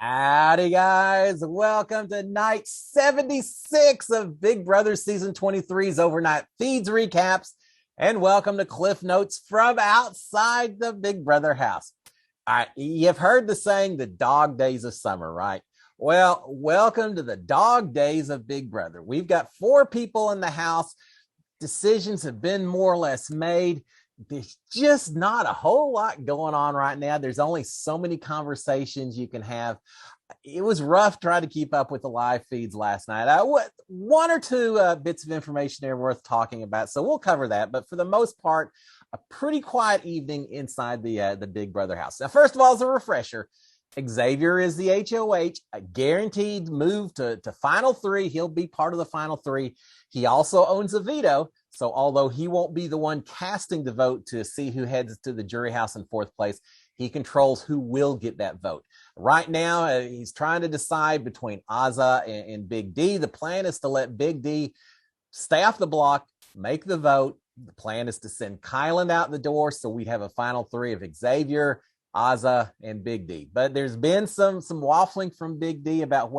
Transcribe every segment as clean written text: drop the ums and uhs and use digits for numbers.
Howdy, guys. Welcome to night 76 of Big Brother Season 23's Overnight Feeds Recaps. And welcome to Cliff Notes from outside the Big Brother house. All right, you've heard the saying, the dog days of summer, right? Well, welcome to the dog days of Big Brother. We've got 4 people in the house. Decisions have been more or less made. There's just not a whole lot going on right now. There's only so many conversations you can have. It was rough trying to keep up with the live feeds last night. One or two bits of information there worth talking about, so we'll cover that. But for the most part, a pretty quiet evening inside the Big Brother house. Now, first of all, as a refresher, Xavier is the HOH, a guaranteed move to Final 3. He'll be part of the Final 3. He also owns a veto. So although he won't be the one casting the vote to see who heads to the jury house in 4th place, he controls who will get that vote. Right now, he's trying to decide between Azah and Big D. The plan is to let Big D stay off the block, make the vote. The plan is to send Kyland out the door, so we'd have a Final 3 of Xavier, Azah, and Big D. But there's been some waffling from Big D about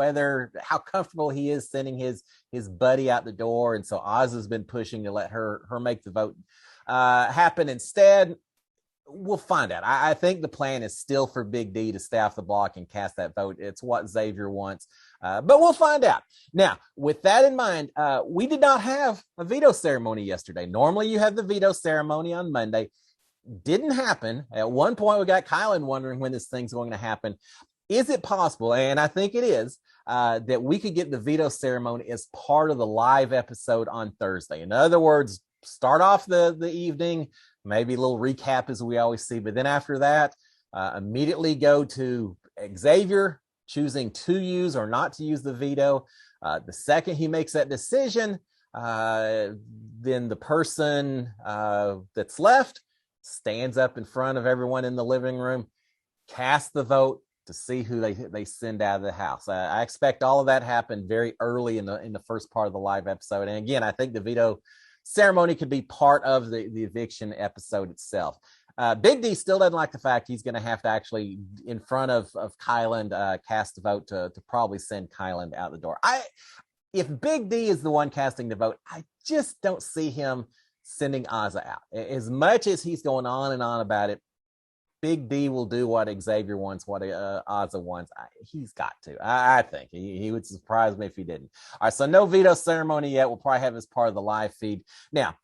how comfortable he is sending his buddy out the door, and so Azah's been pushing to let her make the vote happen instead. We'll find out. I think the plan is still for Big D to stay off the block and cast that vote. It's what Xavier wants, but we'll find out. Now, with that in mind, we did not have a veto ceremony yesterday. Normally, you have the veto ceremony on Monday. Didn't happen. At one point, we got Kyland wondering when this thing's going to happen. Is it possible, and I think it is, that we could get the veto ceremony as part of the live episode on Thursday? In other words, start off the evening, maybe a little recap as we always see, but then after that, immediately go to Xavier choosing to use or not to use the veto. The second he makes that decision, then the person that's left stands up in front of everyone in the living room, casts the vote to see who they send out of the house. I expect all of that happened very early in the first part of the live episode. And again, I think the veto ceremony could be part of the eviction episode itself. Big D still doesn't like the fact he's going to have to actually, in front of Kyland, cast the vote to probably send Kyland out the door. If Big D is the one casting the vote, I just don't see him sending Azah out. As much as he's going on and on about it, Big D will do what Xavier wants, what Azah wants. He's got to. I think he would surprise me if he didn't. All right, so no veto ceremony yet. We'll probably have as part of the live feed. Now,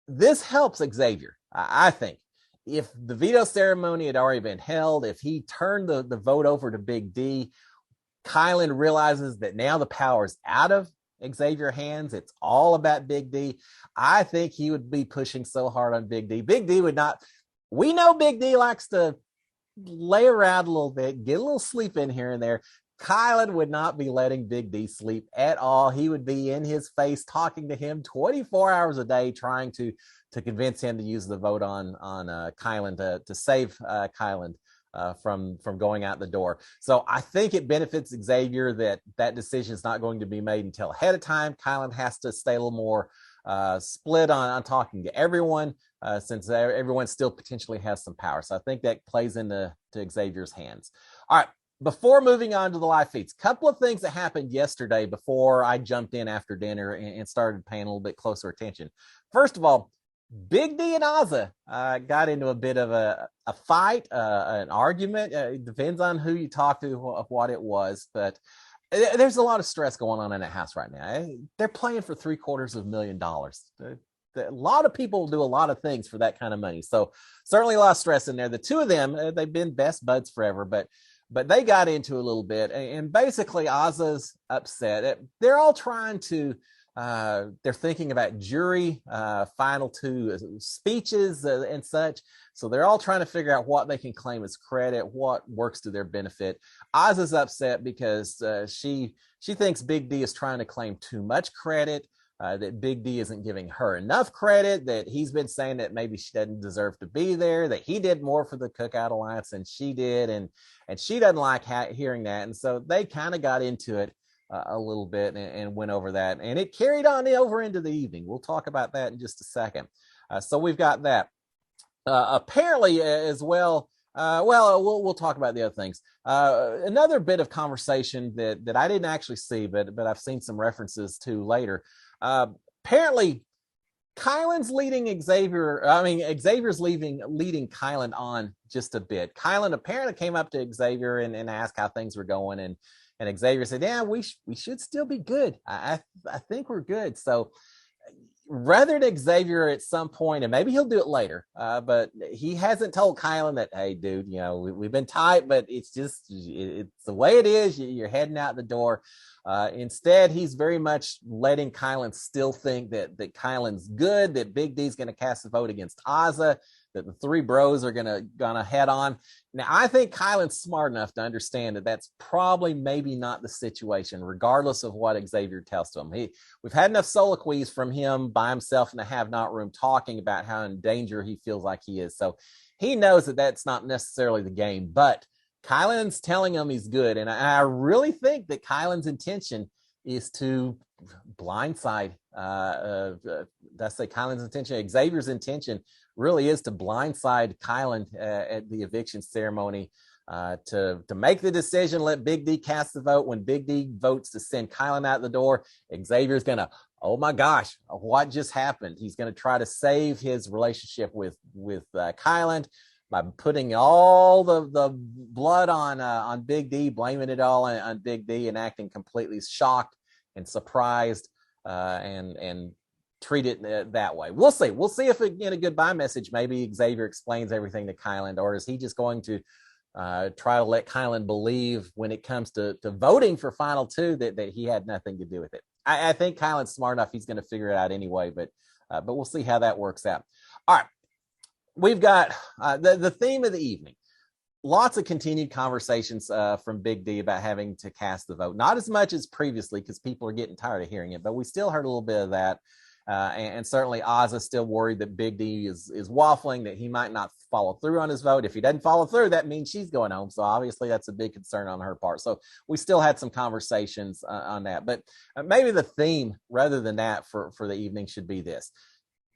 this helps Xavier, I think. If the veto ceremony had already been held, if he turned the vote over to Big D, Kyland realizes that now the power is out of Xavier hands. It's all about Big D. I think he would be pushing so hard on Big D. Big D would not. We know Big D likes to lay around a little bit, get a little sleep in here and there. Kyland would not be letting Big D sleep at all. He would be in his face, talking to him 24 hours a day, trying to convince him to use the vote on Kyland to save Kyland from going out the door. So I think it benefits Xavier that decision is not going to be made until ahead of time. Kyland has to stay a little more split on talking to everyone, since everyone still potentially has some power. So I think that plays into Xavier's hands. All right, before moving on to the live feeds, a couple of things that happened yesterday before I jumped in after dinner and started paying a little bit closer attention. First of all, Big D and Azah got into a bit of a fight, an argument. It depends on who you talk to, what it was, but there's a lot of stress going on in that house right now. They're playing for $750,000. A lot of people do a lot of things for that kind of money. So certainly a lot of stress in there. The two of them, they've been best buds forever, but they got into a little bit. And basically Azah's upset. They're all trying to, they're thinking about jury, final 2 speeches and such. So they're all trying to figure out what they can claim as credit, what works to their benefit. Azah's upset because she thinks Big D is trying to claim too much credit, that Big D isn't giving her enough credit, that he's been saying that maybe she doesn't deserve to be there, that he did more for the Cookout Alliance than she did, and she doesn't like hearing that. And so they kind of got into it a little bit and went over that, and it carried on over into the evening. We'll talk about that in just a second. So we've got that. Apparently as well, We'll talk about the other things. Another bit of conversation that I didn't actually see, but I've seen some references to later. Apparently, Kylan's leading Xavier. I mean, Xavier's leading Kylan on just a bit. Kylan apparently came up to Xavier and asked how things were going, and Xavier said, "Yeah, we should still be good. I think we're good." So rather than Xavier at some point, and maybe he'll do it later, but he hasn't told Kylan that, hey, dude, we've been tight, but it's the way it is. You're heading out the door. Instead, he's very much letting Kylan still think that Kylan's good, that Big D's going to cast a vote against Ozza, that the three bros are gonna head on. Now, I think Kylan's smart enough to understand that that's probably maybe not the situation, regardless of what Xavier tells to him. We've had enough soliloquies from him by himself in the have-not room talking about how in danger he feels like he is. So he knows that that's not necessarily the game, but Kylan's telling him he's good. And I really think that Kylan's intention is to blindside. That's Kylan's intention. Xavier's intention really is to blindside Kylan at the eviction ceremony, to make the decision, let Big D cast the vote. When Big D votes to send Kylan out the door, Xavier's gonna, oh my gosh, what just happened? He's gonna try to save his relationship with Kylan by putting all the blood on Big D, blaming it all on Big D, and acting completely shocked and surprised, and treat it that way. We'll see. We'll see if in a goodbye message, maybe Xavier explains everything to Kylan, or is he just going to try to let Kylan believe when it comes to voting for Final Two that he had nothing to do with it. I think Kylan's smart enough. He's going to figure it out anyway, but we'll see how that works out. All right. We've got the theme of the evening. Lots of continued conversations from Big D about having to cast the vote. Not as much as previously, because people are getting tired of hearing it, but we still heard a little bit of that. And certainly Ozza's still worried that Big D is waffling, that he might not follow through on his vote. If he doesn't follow through, that means she's going home. So obviously that's a big concern on her part. So we still had some conversations on that. But maybe the theme, rather than that, for the evening should be this.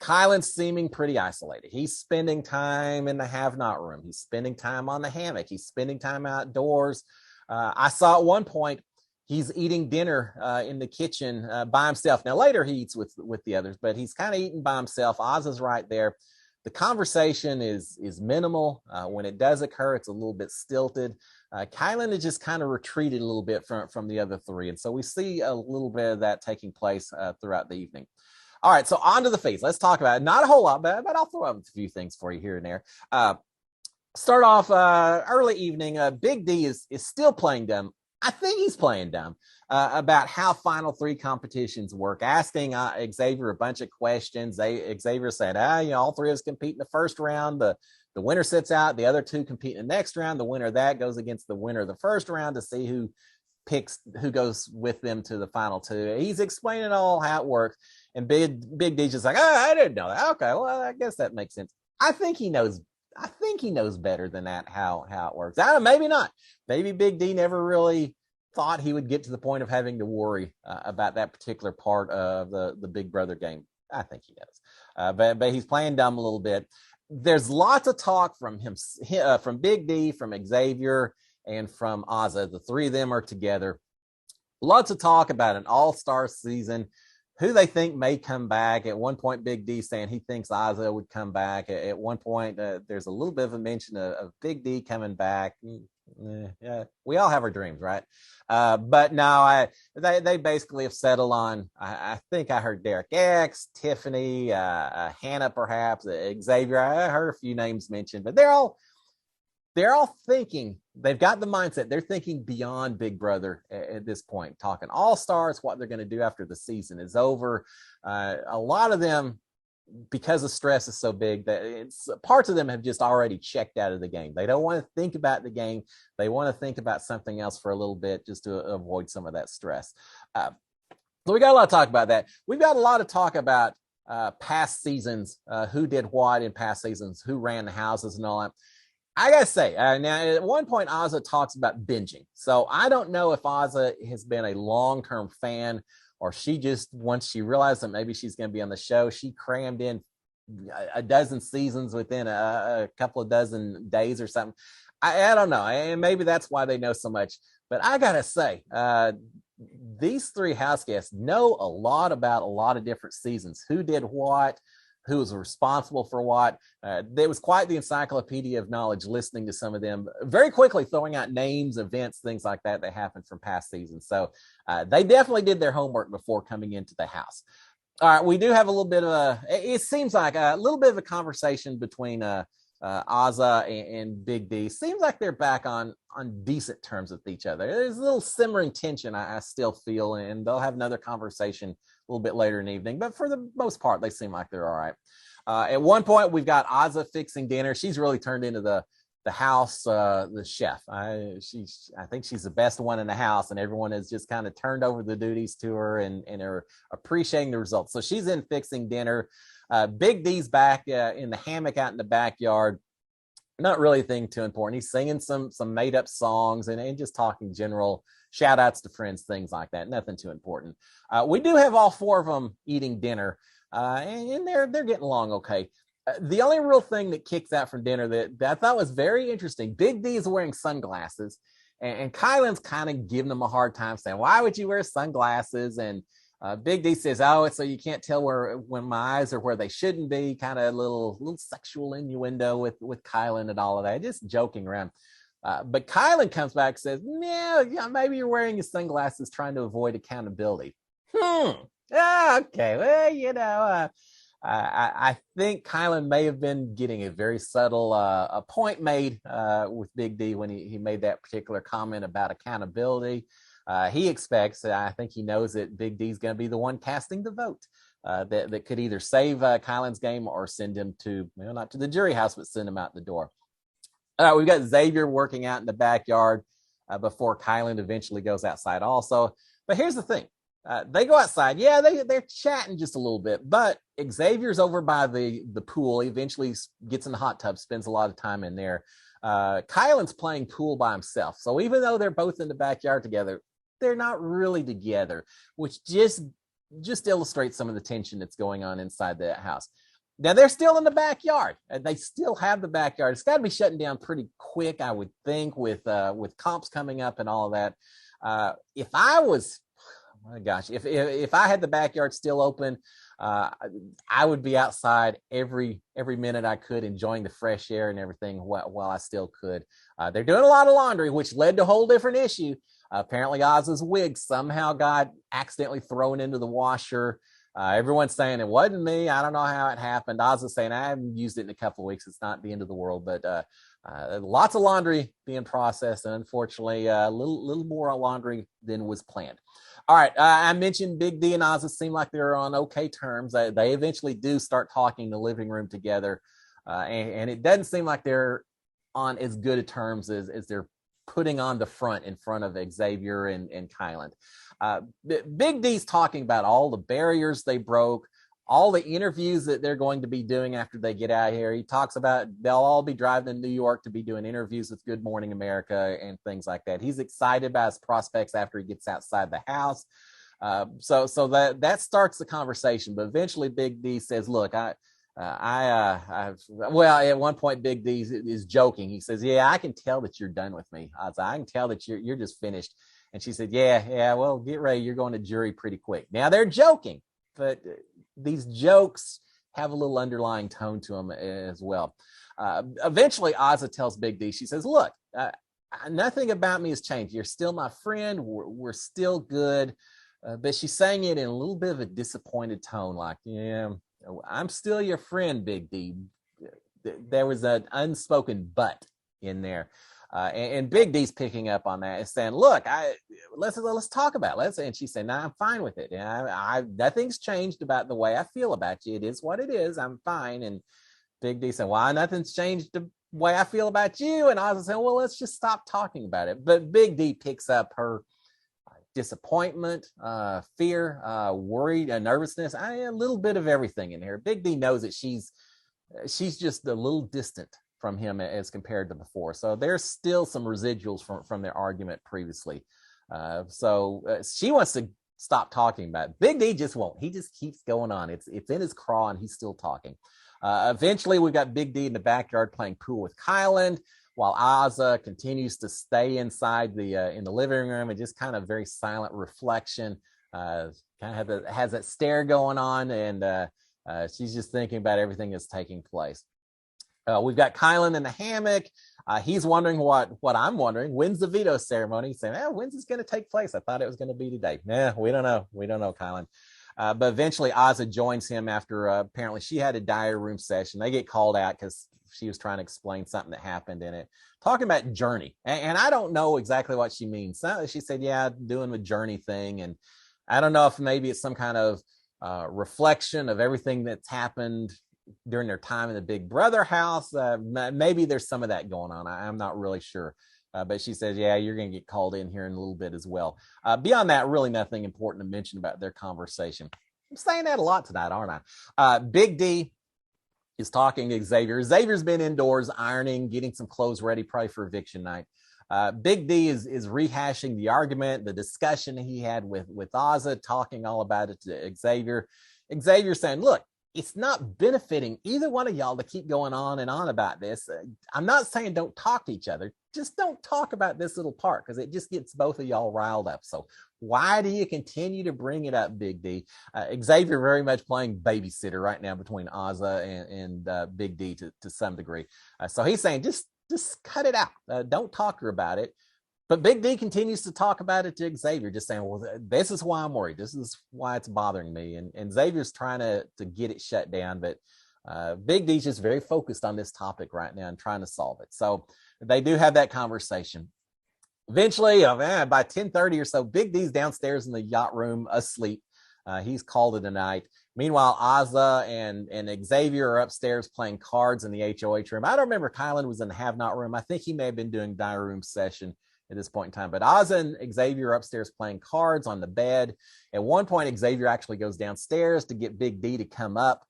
Kylan's seeming pretty isolated. He's spending time in the have-not room. He's spending time on the hammock. He's spending time outdoors. I saw at one point he's eating dinner in the kitchen by himself. Now, later he eats with the others, but he's kind of eating by himself. Ozza's right there. The conversation is minimal. When it does occur, it's a little bit stilted. Kylan has just kind of retreated a little bit from the other three. And so we see a little bit of that taking place throughout the evening. All right, so on to the feast. Let's talk about it. Not a whole lot, but I'll throw out a few things for you here and there. Start off early evening. Big D is still playing dumb. I think he's playing dumb about how Final Three competitions work, asking Xavier a bunch of questions. Xavier said, all three of us compete in the first round. The winner sits out. The other two compete in the next round. The winner of that goes against the winner of the first round to see who goes with them to the Final Two. He's explaining all how it works. And Big D's just like, I didn't know that. Okay, well, I guess that makes sense. I think he knows better than that how it works. Maybe not. Maybe Big D never really thought he would get to the point of having to worry about that particular part of the Big Brother game. I think he does. But he's playing dumb a little bit. There's lots of talk from him, from Big D, from Xavier, and from Ozza. The three of them are together. Lots of talk about an all-star season, who they think may come back. At one point, Big D saying he thinks Ozza would come back. At one point, there's a little bit of a mention of Big D coming back. Yeah, we all have our dreams, right? But no, they basically have settled on, I think I heard Derek X, Tiffany, Hannah, perhaps, Xavier. I heard a few names mentioned, but they're all thinking, they've got the mindset, they're thinking beyond Big Brother at this point, talking all-stars, what they're going to do after the season is over. A lot of them, because the stress is so big, that parts of them have just already checked out of the game. They don't want to think about the game. They want to think about something else for a little bit, just to avoid some of that stress. So we got a lot of talk about that. We've got a lot of talk about past seasons, who did what in past seasons, who ran the houses and all that. I gotta say, now at one point Ozza talks about binging. So I don't know if Ozza has been a long-term fan, or she just, once she realized that maybe she's going to be on the show, she crammed in a dozen seasons within a couple of dozen days or something. I don't know, and maybe that's why they know so much. But I gotta say, these three house guests know a lot about a lot of different seasons. Who did what? Who was responsible for what? There was quite the encyclopedia of knowledge listening to some of them, very quickly throwing out names, events, things like that happened from past seasons. So they definitely did their homework before coming into the house. All right, we do have a little bit of it seems like a little bit of a conversation between Azza and Big D. Seems like they're back on decent terms with each other. There's a little simmering tension I still feel, and they'll have another conversation a little bit later in the evening. But for the most part, they seem like they're all right. At one point, we've got Azza fixing dinner. She's really turned into the house, the chef. I think she's the best one in the house, and everyone has just kind of turned over the duties to her and are appreciating the results. So she's in fixing dinner. Big D's back in the hammock out in the backyard. Not really a thing too important. He's singing some made up songs and just talking general shout outs to friends, things like that. Nothing too important. We do have all four of them eating dinner, and they're getting along okay. The only real thing that kicks out from dinner that I thought was very interesting, Big D is wearing sunglasses, and Kylan's kind of giving him a hard time, saying, "Why would you wear sunglasses?" And Big D says, "Oh, it's so you can't tell when my eyes are where they shouldn't be." Kind of a little sexual innuendo with Kylan and all of that, just joking around. But Kylan comes back and says, yeah, maybe you're wearing your sunglasses trying to avoid accountability. Okay, well, I think Kylan may have been getting a very subtle a point made with Big D when he made that particular comment about accountability. He expects, I think he knows that Big D's going to be the one casting the vote that could either save Kylan's game or send him to, not to the jury house, but send him out the door. All right, we've got Xavier working out in the backyard before Kylan eventually goes outside also. But here's the thing. They go outside. Yeah, they're chatting just a little bit, but Xavier's over by the pool. He eventually gets in the hot tub, spends a lot of time in there. Kylan's playing pool by himself. So even though they're both in the backyard together, they're not really together, which just illustrates some of the tension that's going on inside that house. Now they're still in the backyard. They still have the backyard. It's got to be shutting down pretty quick, I would think, with comps coming up and all of that. If I was, oh my gosh, if I had the backyard still open, I would be outside every minute I could, enjoying the fresh air and everything while I still could. They're doing a lot of laundry, which led to a whole different issue. Apparently, Oz's wig somehow got accidentally thrown into the washer. Everyone's saying it wasn't me. I don't know how it happened. Oz is saying I haven't used it in a couple of weeks. It's not the end of the world, but lots of laundry being processed, and unfortunately, a little more laundry than was planned. All right, I mentioned Big D and Oz seem like they're on okay terms. They eventually do start talking in the living room together, and it doesn't seem like they're on as good a terms as they're putting on the front in front of Xavier and Kylan. Big D's talking about all the barriers they broke, all the interviews that they're going to be doing after they get out of here. He talks about they'll all be driving to New York to be doing interviews with Good Morning America and things like that. He's excited about his prospects after he gets outside the house. So that starts the conversation. But eventually Big D says, look, at one point Big D is joking. He says, yeah, I can tell that you're done with me. I can tell that you're just finished. And she said, yeah, well, get ready. You're going to jury pretty quick. Now they're joking, but these jokes have a little underlying tone to them as well. Eventually, Ozza tells Big D, she says, look, nothing about me has changed. You're still my friend. We're still good. But she's saying it in a little bit of a disappointed tone, like, yeah, I'm still your friend, Big D. There was an unspoken but in there. And Big D's picking up on that and saying, look, let's talk about it. And she said, no, I'm fine with it. And nothing's changed about the way I feel about you. It is what it is. I'm fine. And Big D said, well, nothing's changed the way I feel about you. And I was saying, well, let's just stop talking about it. But Big D picks up her disappointment, fear, worry, nervousness, a little bit of everything in here. Big D knows that she's just a little distant from him as compared to before. So there's still some residuals from their argument previously. So she wants to stop talking about it. Big D just won't. He just keeps going on. It's in his craw and he's still talking. Eventually, we've got Big D in the backyard playing pool with Kylan, while Ozza continues to stay inside in the living room and just kind of very silent reflection. Kind of has that stare going on, and she's just thinking about everything that's taking place. We've got Kylan in the hammock. He's wondering what I'm wondering. When's the veto ceremony? He's saying, when's this going to take place? I thought it was going to be today. We don't know. We don't know, Kylan. But eventually, Ozza joins him after apparently she had a diary room session. They get called out because she was trying to explain something that happened in it, talking about journey. And I don't know exactly what she means. She said, doing the journey thing. And I don't know if maybe it's some kind of reflection of everything that's happened during their time in the Big Brother house. Maybe there's some of that going on. I'm not really sure. But she says, you're going to get called in here in a little bit as well. Beyond that, really nothing important to mention about their conversation. I'm saying that a lot tonight, aren't I? Big D is talking to Xavier. Xavier's been indoors ironing, getting some clothes ready, probably for eviction night. Big D is rehashing the argument, the discussion he had with Ozza, talking all about it to Xavier. Xavier saying, look, it's not benefiting either one of y'all to keep going on and on about this. I'm not saying don't talk to each other. Just don't talk about this little part because it just gets both of y'all riled up. So why do you continue to bring it up, Big D? Xavier very much playing babysitter right now between Ozza and Big D to some degree. So he's saying just cut it out. Don't talk to her about it. But Big D continues to talk about it to Xavier, just saying, well, this is why I'm worried. This is why it's bothering me. And Xavier's trying to get it shut down. But Big D's just very focused on this topic right now and trying to solve it. So they do have that conversation. Eventually, by 10:30 or so, Big D's downstairs in the yacht room asleep. He's called it a night. Meanwhile, Ozza and Xavier are upstairs playing cards in the HOH room. I don't remember Kylan was in the have-not room. I think he may have been doing diary room session at this point in time. But Ozza and Xavier are upstairs playing cards on the bed. At one point, Xavier actually goes downstairs to get Big D to come up.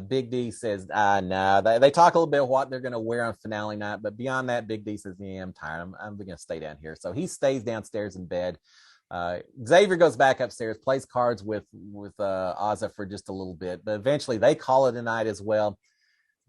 Big D says, no. They talk a little bit of what they're going to wear on finale night. But beyond that, Big D says, I'm tired. I'm going to stay down here. So he stays downstairs in bed. Xavier goes back upstairs, plays cards with Ozza for just a little bit. But eventually, they call it a night as well.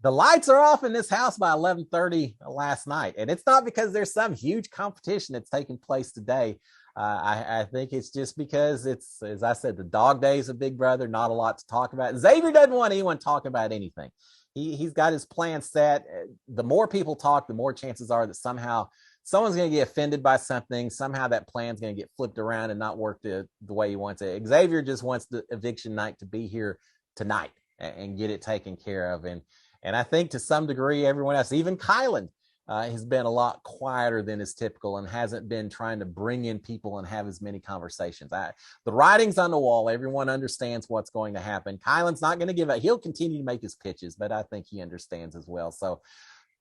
The lights are off in this house by 11:30 last night. And it's not because there's some huge competition that's taking place today. I think it's just because it's, as I said, the dog days of Big Brother, not a lot to talk about. Xavier doesn't want anyone talking about anything. He's got his plan set. The more people talk, the more chances are that somehow someone's going to get offended by something. Somehow that plan's going to get flipped around and not work the way he wants it. Xavier just wants the eviction night to be here tonight and get it taken care of. And I think to some degree, everyone else, even Kylan, has been a lot quieter than is typical and hasn't been trying to bring in people and have as many conversations. The writing's on the wall. Everyone understands what's going to happen. Kylan's not going to give up. He'll continue to make his pitches, but I think he understands as well. So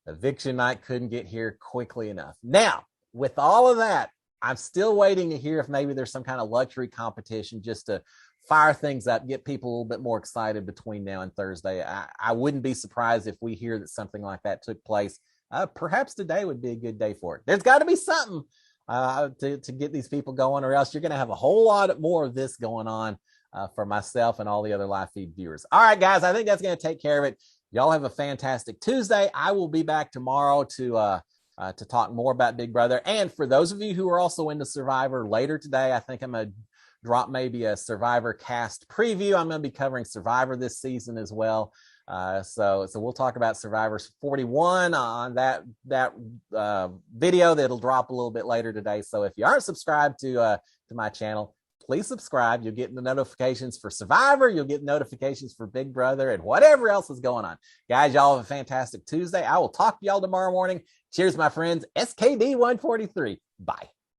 eviction night couldn't get here quickly enough. Now, with all of that, I'm still waiting to hear if maybe there's some kind of luxury competition just to fire things up, get people a little bit more excited between now and Thursday. I wouldn't be surprised if we hear that something like that took place. Perhaps today would be a good day for it. There's got to be something to get these people going, or else you're going to have a whole lot more of this going on for myself and all the other live feed viewers. All right, guys, I think that's going to take care of it. Y'all have a fantastic Tuesday. I will be back tomorrow to talk more about Big Brother. And for those of you who are also into Survivor, later today, I think I'm going to drop maybe a Survivor cast preview. I'm going to be covering Survivor this season as well. So we'll talk about Survivor 41 on that video that'll drop a little bit later today. So if you aren't subscribed to my channel, please subscribe. You'll get the notifications for Survivor. You'll get notifications for Big Brother and whatever else is going on. Guys, y'all have a fantastic Tuesday. I will talk to y'all tomorrow morning. Cheers, my friends. SKD 143. Bye.